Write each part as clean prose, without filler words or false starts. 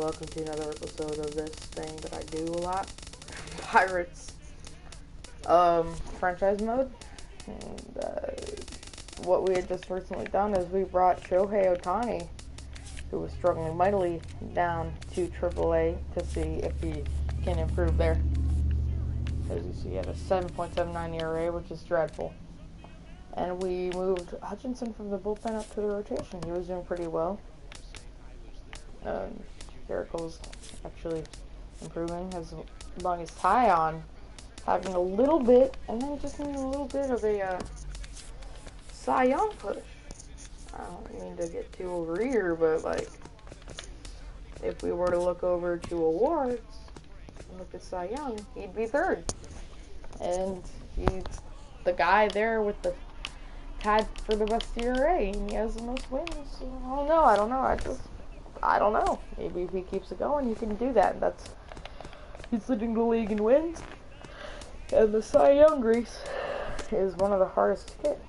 welcome to another episode of this thing that I do a lot. Pirates franchise mode. And what we had just recently done is we brought Shohei Ohtani, who was struggling mightily, down to AAA to see if he can improve there. As you see, he had a 7.79 ERA, which is dreadful. And we moved Hutchinson from the bullpen up to the rotation. He was doing pretty well. Miracle's actually improving as long as Tyon having a little bit, and then just needing a little bit of a Cy Young push. I don't mean to get too over here, but like, if we were to look over to awards and look at Cy Young, he'd be third. And he's the guy there with the tied for the best ERA, and he has the most wins. So I don't know. I don't know. Maybe if he keeps it going, he can do that. And he's leading the league in wins. And the Cy Young race is one of the hardest to get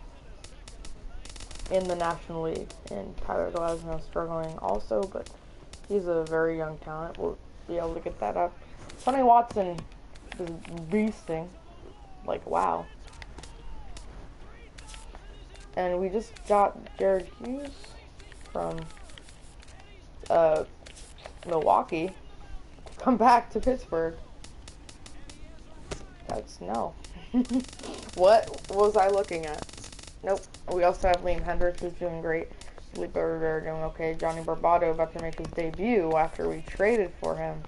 in the National League. And Tyler Glasnow struggling also, but he's a very young talent. We'll be able to get that up. Sonny Watson is beasting. Like, wow. And we just got Jared Hughes from Milwaukee to come back to Pittsburgh. That's no. What was I looking at? Nope. We also have Liam Hendricks, who's doing great. Lee Berger doing okay. Johnny Barbado about to make his debut after we traded for him.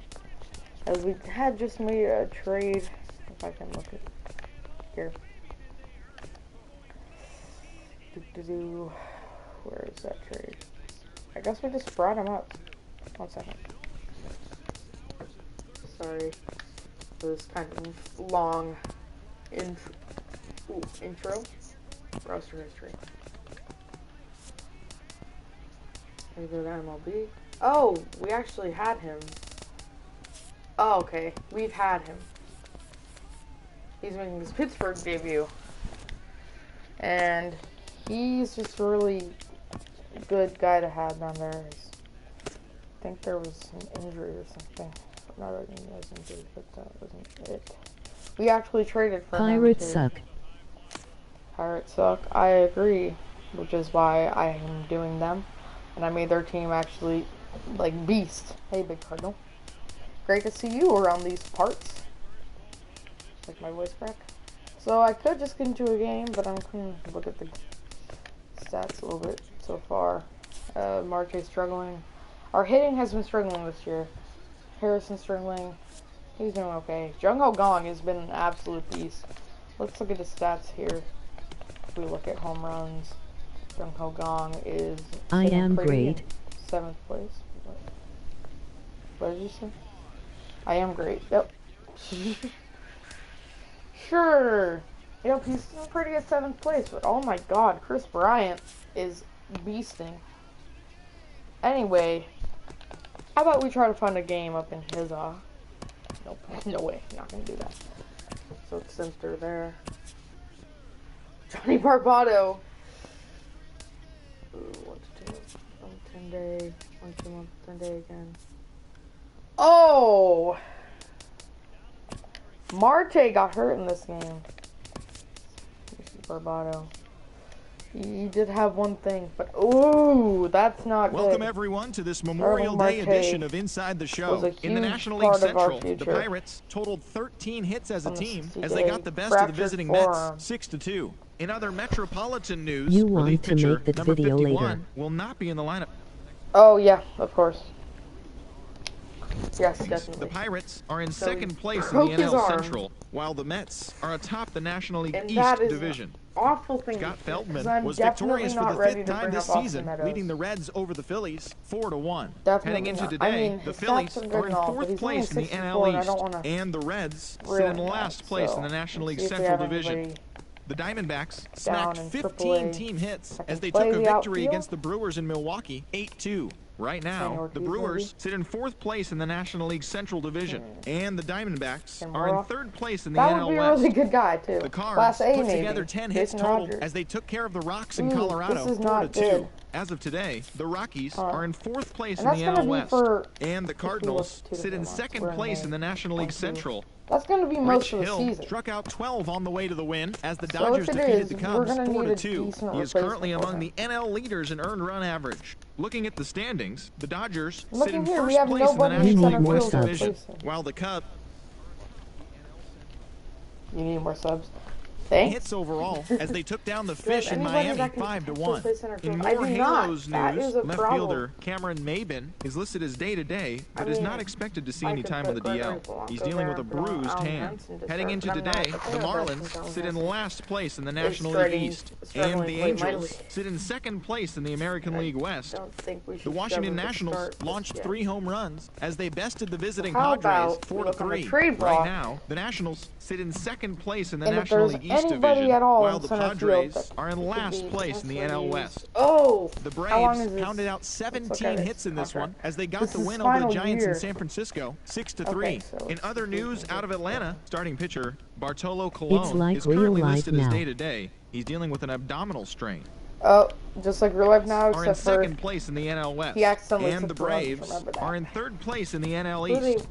As we had just made a trade. If I can look at here. Where is that trade? I guess we just brought him up. 1 second. Sorry. It was kind of long intro. Roster history. We go to MLB. Oh, we actually had him. Oh, okay. We've had him. He's making his Pittsburgh debut. And he's just a really good guy to have down there. I think there was an injury or something. Not that he was injured, but that wasn't it. We actually traded for him. Pirates suck. Pirates suck. I agree, which is why I am doing them. And I made their team actually, like, beast. Hey, Big Cardinal. Great to see you around these parts. Like my voice crack. So I could just get into a game, but I'm going to look at the stats a little bit so far. Marte's struggling. Our hitting has been struggling this year. Harrison's struggling. He's doing okay. Jung Ho Gong has been an absolute beast. Let's look at the stats here. If we look at home runs, Jung Ho Gong is I am great. 7th place. What did you say? I am great. Yep. Sure. Yep, he's still pretty at 7th place, but oh my god, Chris Bryant is beasting. Anyway, how about we try to find a game up in his, nope, no way, not gonna do that. So it's Center there. Johnny Barbado. Ooh, 1 to 2, 10 day, 1 2 month, 10 day again. Oh! Marte got hurt in this game. Barbado. He did have one thing, but ooh, that's not Welcome good. everyone to this Memorial Day edition of Inside the Show. In the National League Central, the Pirates totaled 13 hits as a team as they got the best of the visiting Mets 6-2. In other Metropolitan news, You want relief to pitcher make that number video 51 later. will not be in the lineup. Oh yeah, of course. Yes, definitely. The Pirates are in second place in broke the his NL arm. Central, while the Mets are atop the National League And East that is Division. awful thing. Scott to Feldman I'm was definitely victorious not for the ready 5th to time bring this up Austin season, Meadows. leading the Reds over the Phillies 4-1. Definitely Heading into not. today, I mean, the his Phillies stats are good are in and all, but 4th he's place in the only 6-4, NL and I East, don't wanna and the Reds sit ruin in that, last place in the so National League let's see if we Central have Division. anybody The Diamondbacks down snagged in 15 AAA team hits that as can they play took a the victory outfield. against the Brewers in Milwaukee 8-2. Right now, Ortiz, the Brewers maybe? sit in 4th place in the National League Central Division, and the Diamondbacks Tim are in Roth. 3rd place in the That NL would be a West. really good guy too. The Cards Class A put maybe. together 10 hits Jason total Rogers. as they took care of the Rocks in Ooh, Colorado this is not 4-2. good. As of today, the Rockies are in 4th place in the NL West, and the Cardinals sit in 2nd place in the National League Central. That's going to be most Rich of the Hill season. struck out 12 on the way to the win as the Dodgers defeated the Cubs 4-2. He is currently among the NL leaders in earned run average. Looking at the standings, the Dodgers sit in 1st place in the National League West Division, while the Cubs... You need more subs. Hits overall as they took down the Fish in Miami 5-1. In more Halos news, left fielder Cameron Maben is listed as day-to-day, but is not expected to see any time on the DL. He's dealing with a bruised hand. Heading into today, the Marlins sit in last place in the National League East, and the Angels sit in 2nd place in the American League West. The Washington Nationals launched 3 home runs as they bested the visiting Padres 4-3. Right now, the Nationals sit in 2nd place in the National League East Division, while the Padres are in last place in the NL West. The Braves pounded out 17 hits in this one as they got the win over the Giants in San Francisco, 6-3. In other news out of Atlanta, starting pitcher Bartolo Colon is currently listed as day-to-day. He's dealing with an abdominal strain. Oh, just like real life now, are in 2nd place in the NL West, and the Braves are in 3rd place in the NL East.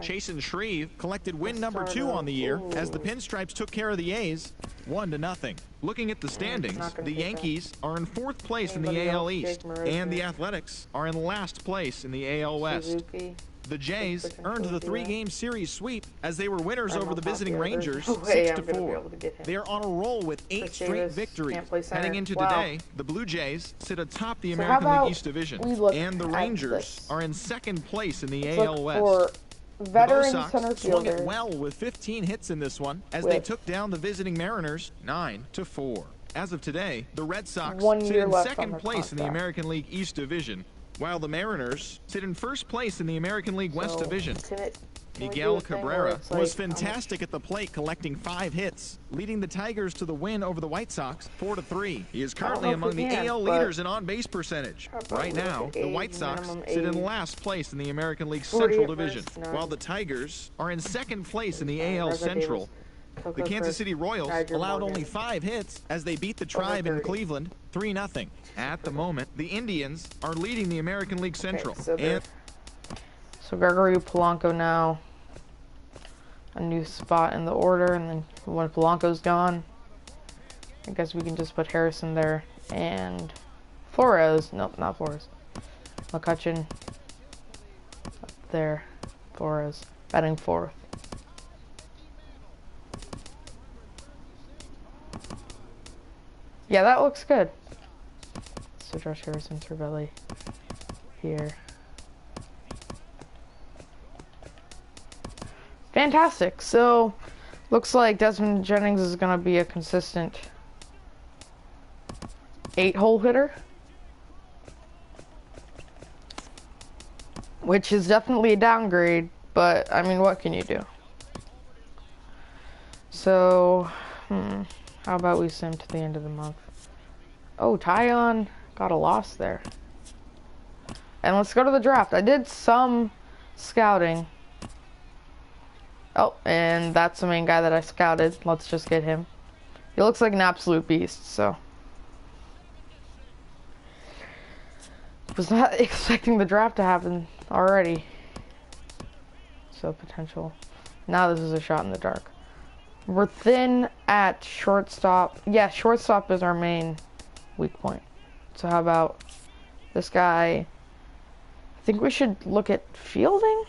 Chasen Shreve collected win number 2 on the year as the Pinstripes took care of the A's 1-0. Looking at the standings, the Yankees are in 4th place in the AL East, and the Athletics are in last place in the AL West. The Jays earned the 3-game series sweep as they were winners over the visiting Rangers 6-4. They are on a roll with 8 straight victories. Heading into today, the Blue Jays sit atop the American League East Division, and the Rangers are in 2nd place in the AL West. The Bo Sox swung it well with 15 hits in this one as they took down the visiting Mariners 9-4. As of today, the Red Sox sit in 2nd place in the American League East Division, while the Mariners sit in 1st place in the American League West Division. Miguel Cabrera was fantastic at the plate, collecting 5 hits, leading the Tigers to the win over the White Sox 4-3. He is currently among the AL leaders in on-base percentage. Right now, the White Sox sit in last place in the American League Central Division, while the Tigers are in 2nd place in the AL Central. The Kansas City Royals allowed only 5 hits as they beat the Tribe in Cleveland 3-0. At the moment, the Indians are leading the American League Central. So Gregory Polanco now a new spot in the order, and then when Polanco's gone, I guess we can just put Harrison there and Flores. Nope, not Flores. McCutchen up there. Flores batting 4th. Yeah, that looks good. So Josh Harrison, Cervelli here. Fantastic. So, looks like Desmond Jennings is going to be a consistent 8-hole hitter, which is definitely a downgrade, but I mean, what can you do? So, how about we sim to the end of the month? Oh, Tyon got a loss there. And let's go to the draft. I did some scouting. Oh, and that's the main guy that I scouted. Let's just get him. He looks like an absolute beast, so. Was not expecting the draft to happen already. So potential. Now this is a shot in the dark. We're thin at shortstop. Yeah, shortstop is our main weak point. So how about this guy? I think we should look at fielding.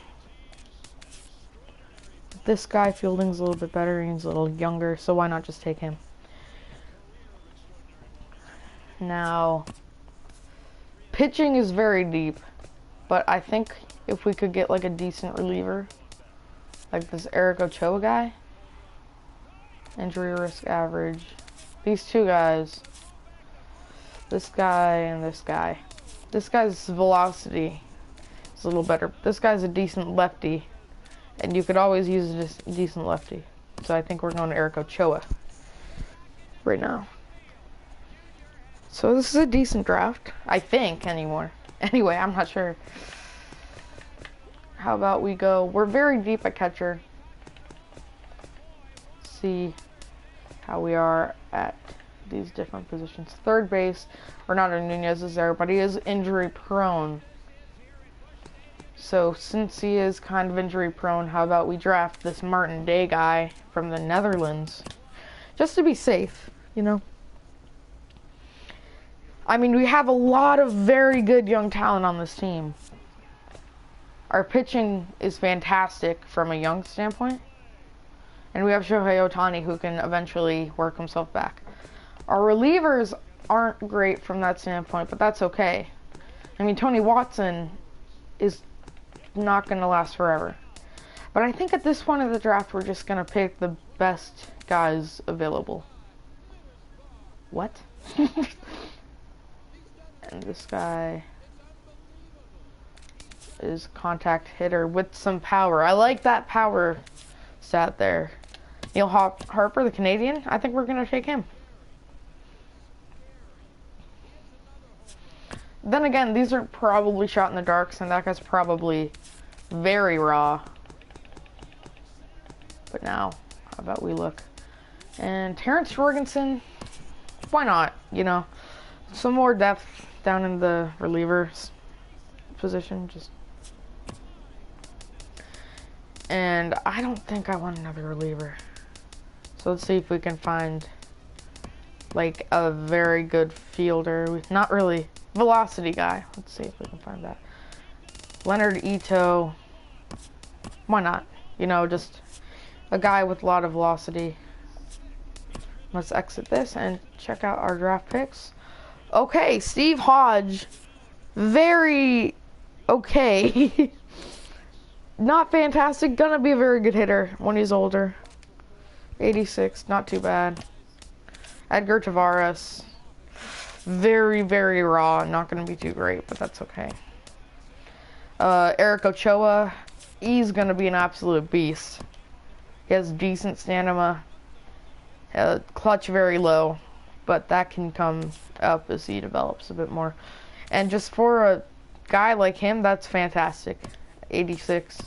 This guy, fielding's a little bit better. He's a little younger, so why not just take him? Now, pitching is very deep, but I think if we could get like a decent reliever, like this Eric Ochoa guy, injury risk average, these two guys, this guy and this guy. This guy's velocity is a little better. This guy's a decent lefty, and you could always use a decent lefty. So I think we're going to Eric Ochoa right now. So this is a decent draft, I think, anymore. Anyway, I'm not sure. How about we go? We're very deep at catcher. See how we are at these different positions. Third base, Renato Nunez is there, but he is injury prone. So since he is kind of injury prone, how about we draft this Martin Day guy from the Netherlands? Just to be safe, you know? I mean, we have a lot of very good young talent on this team. Our pitching is fantastic from a young standpoint. And we have Shohei Ohtani, who can eventually work himself back. Our relievers aren't great from that standpoint, but that's okay. I mean, Tony Watson is not going to last forever. But I think at this point of the draft, we're just going to pick the best guys available. What? And this guy is contact hitter with some power. I like that power stat there. Neil Harper, the Canadian, I think we're going to take him. Then again, these are probably shot in the darks, and that guy's probably very raw. But now, how about we look? And Terrence Jorgensen, why not? You know, some more depth down in the relievers position. And I don't think I want another reliever. So let's see if we can find like a very good fielder. Not really. Velocity guy. Let's see if we can find that. Leonard Ito. Why not? You know, just a guy with a lot of velocity. Let's exit this and check out our draft picks. Okay, Steve Hodge. Very okay. Not fantastic. Gonna be a very good hitter when he's older. 86, not too bad. Edgar Tavares. Very, very raw. Not gonna be too great, but that's okay. Eric Ochoa. He's gonna be an absolute beast. He has decent stamina. Clutch very low, but that can come up as he develops a bit more. And just for a guy like him, that's fantastic. 86.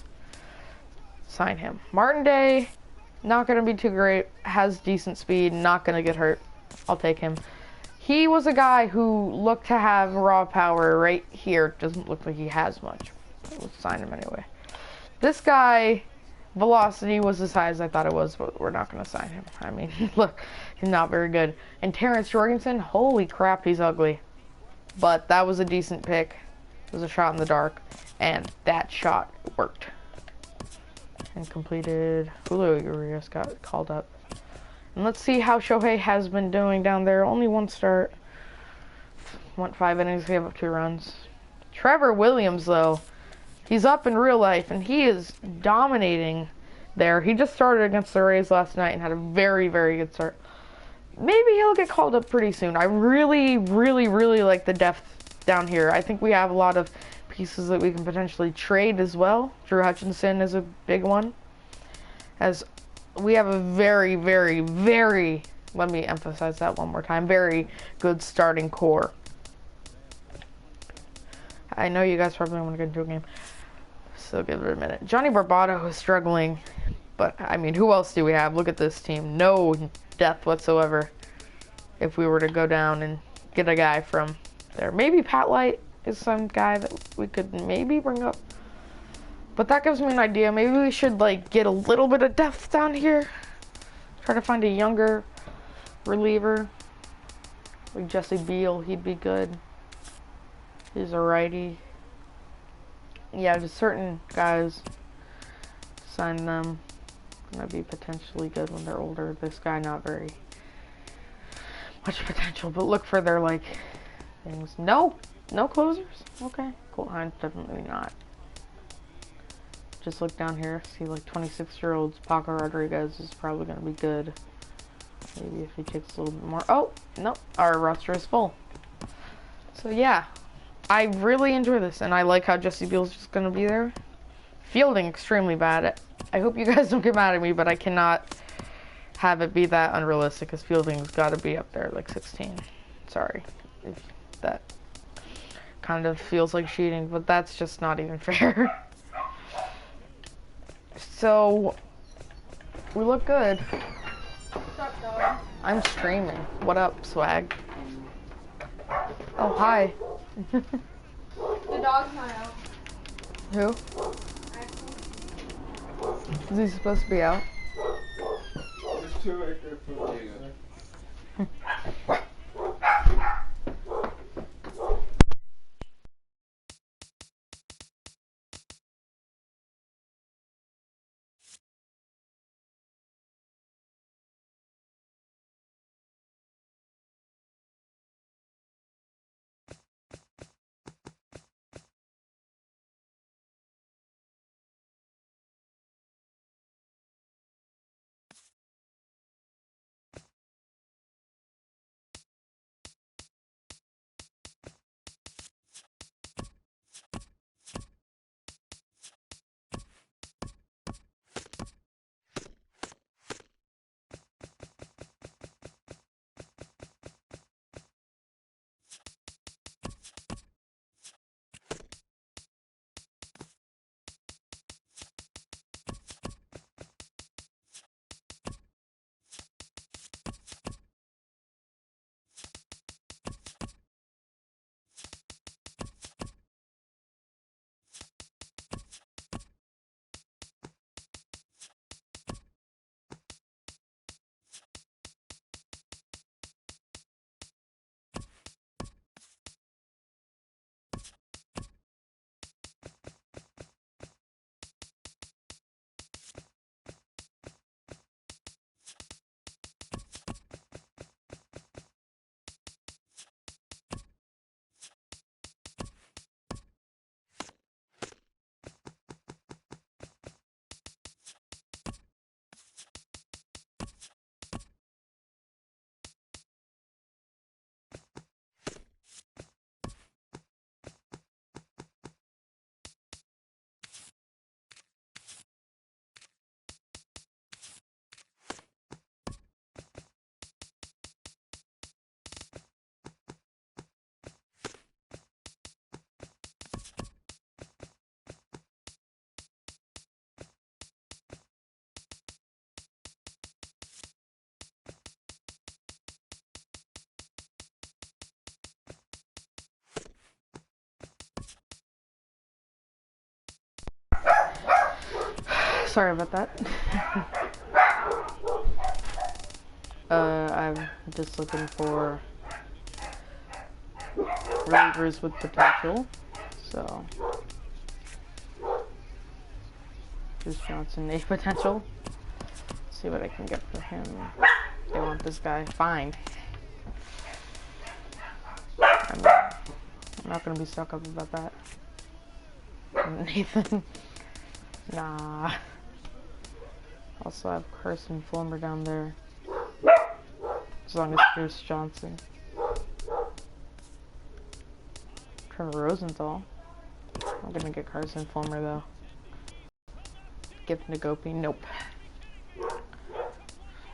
Sign him. Martin Day, not going to be too great. Has decent speed. Not going to get hurt. I'll take him. He was a guy who looked to have raw power right here. Doesn't look like he has much. We'll sign him anyway. This guy, velocity was as high as I thought it was, but we're not going to sign him. I mean, look, he's not very good. And Terrence Jorgensen, holy crap, he's ugly. But that was a decent pick. It was a shot in the dark, and that shot worked. And completed. Julio Urias got called up. And let's see how Shohei has been doing down there. Only one start. Went 5 innings, gave up 2 runs. Trevor Williams, though, he's up in real life, and he is dominating there. He just started against the Rays last night and had a very, very good start. Maybe he'll get called up pretty soon. I really, really, really like the depth down here. I think we have a lot of pieces that we can potentially trade as well. Drew Hutchinson is a big one. As we have a very, very, very, let me emphasize that one more time, very good starting core. I know you guys probably want to get into a game, so give it a minute. Johnny Barbado is struggling, but I mean, who else do we have? Look at this team. No depth whatsoever. If we were to go down and get a guy from there. Maybe Pat Light is some guy that we could maybe bring up. But that gives me an idea. Maybe we should like get a little bit of depth down here. Try to find a younger reliever. Like Jesse Beal, he'd be good. He's a righty. Yeah, just certain guys. Sign them. Gonna be potentially good when they're older. This guy, not very much potential, but look for their like things. No closers. Okay, Colt Hines definitely not. Just look down here. See, like 26-year-olds. Paco Rodriguez is probably gonna be good. Maybe if he kicks a little bit more. Oh no, our roster is full. So yeah, I really enjoy this, and I like how Jesse Beal's just gonna be there. Fielding extremely bad. I hope you guys don't get mad at me, but I cannot have it be that unrealistic, because fielding's got to be up there, like 16. Sorry if that kind of feels like cheating, but that's just not even fair. So, we look good. What's up, dog? I'm streaming. What up, swag? Oh, hi. The dog's not out. Who? Is he supposed to be out? There's two right there for you. Sorry about that. I'm just looking for relievers with potential. So, Bruce Johnson, a potential. Let's see what I can get for him. They want this guy. Fine. I'm not gonna be stuck up about that. Nathan. Nah. Also, I have Carson Fulmer down there. As long as Bruce Johnson. Trevor Rosenthal. I'm gonna get Carson Fulmer though. Give Nagopi. Nope.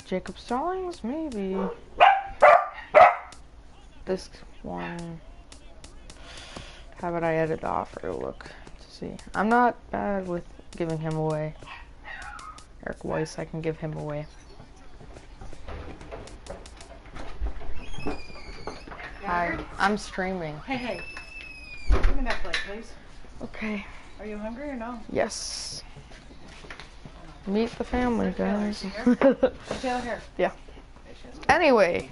Jacob Stallings? Maybe. This one. How about I edit off or look to see? I'm not bad with giving him away. Eric Weiss, I can give him away. Hi, I'm streaming. Hey, give me that plate, please. Okay. Are you hungry or no? Yes. Meet the family, guys. Taylor here. Yeah. Anyway,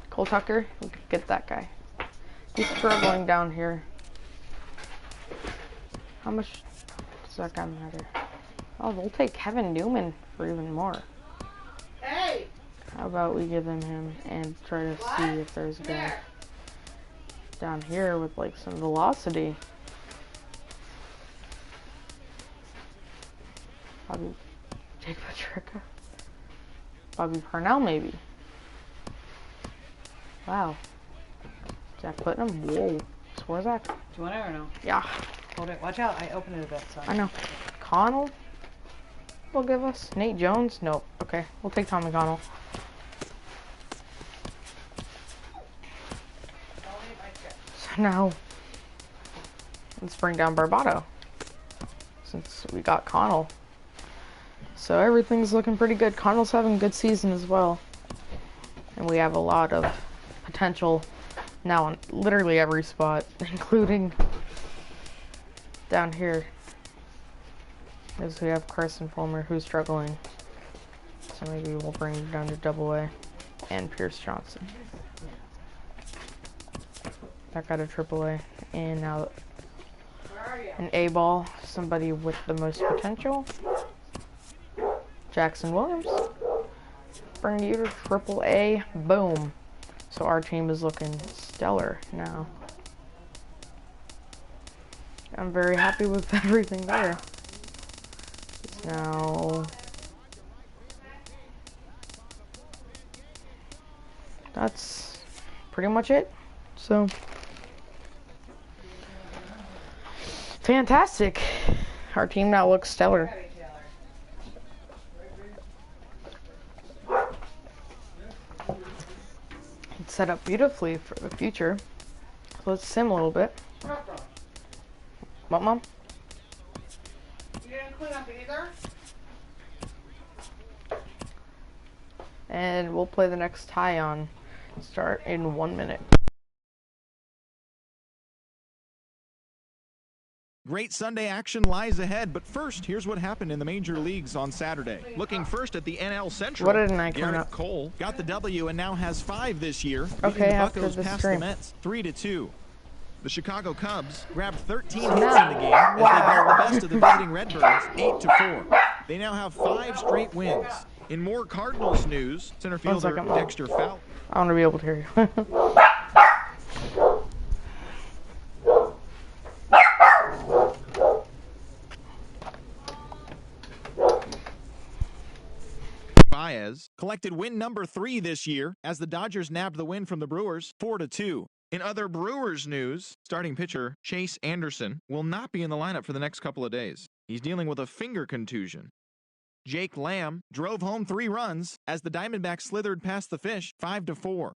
Cole Tucker, we could get that guy. He's struggling down here. How much does that guy matter? Oh, we'll take Kevin Newman for even more. Hey! How about we give him and try to see if there's a guy down here with like some velocity. Jake Patrica. Bobby Parnell, maybe. Wow. Zach Putnam? Whoa. Swear Zach? Do you want it or no? Yeah. Hold it. Watch out. I opened it a bit. Sorry. I know. Connell will give us. Nate Jones? Nope. Okay. We'll take Tommy Connell. So now, let's bring down Barbado. Since we got Connell. So everything's looking pretty good. Cardinals having a good season as well. And we have a lot of potential now on literally every spot, including down here. As we have Carson Fulmer, who's struggling. So maybe we'll bring him down to AA. And Pierce Johnson. Back out of AAA. And now an A-ball, somebody with the most potential. Jackson Williams. Bring you to AAA. Boom. So our team is looking stellar now. I'm very happy with everything there. It's now... That's pretty much it. So... Fantastic. Our team now looks stellar. It's set up beautifully for the future. So let's sim a little bit. What, Mom? You didn't clean up either? And we'll play the next tie on. Start in 1 minute. Great Sunday action lies ahead, but first, here's what happened in the major leagues on Saturday. Looking first at the NL Central, What did I come Garrett up? Cole got the W and now has 5 this year. Okay, the after Buccos the past stream. the Mets 3-2. The Chicago Cubs grabbed 13 hits in the game as they got the best of the visiting Redbirds 8-4. They now have 5 straight wins. In more Cardinals news, center fielder Dexter Fowler. I want to be able to hear you. Baez collected win number 3 this year as the Dodgers nabbed the win from the Brewers 4-2. In other Brewers news, starting pitcher Chase Anderson will not be in the lineup for the next couple of days. He's dealing with a finger contusion. Jake Lamb drove home 3 runs as the Diamondbacks slithered past the Fish 5-4.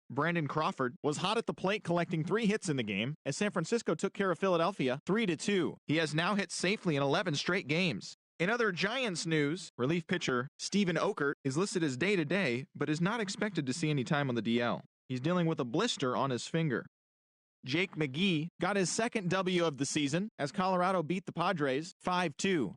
Brandon Crawford was hot at the plate collecting 3 hits in the game as San Francisco took care of Philadelphia 3-2. He has now hit safely in 11 straight games. In other Giants news, relief pitcher Steven Okert is listed as day-to-day, but is not expected to see any time on the DL. He's dealing with a blister on his finger. Jake McGee got his second W of the season as Colorado beat the Padres 5-2.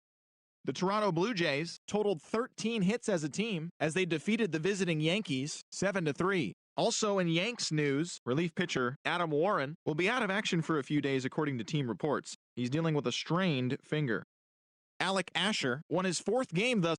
The Toronto Blue Jays totaled 13 hits as a team as they defeated the visiting Yankees 7-3. Also in Yanks news, relief pitcher Adam Warren will be out of action for a few days according to team reports. He's dealing with a strained finger. Alec Asher won his 4th game thus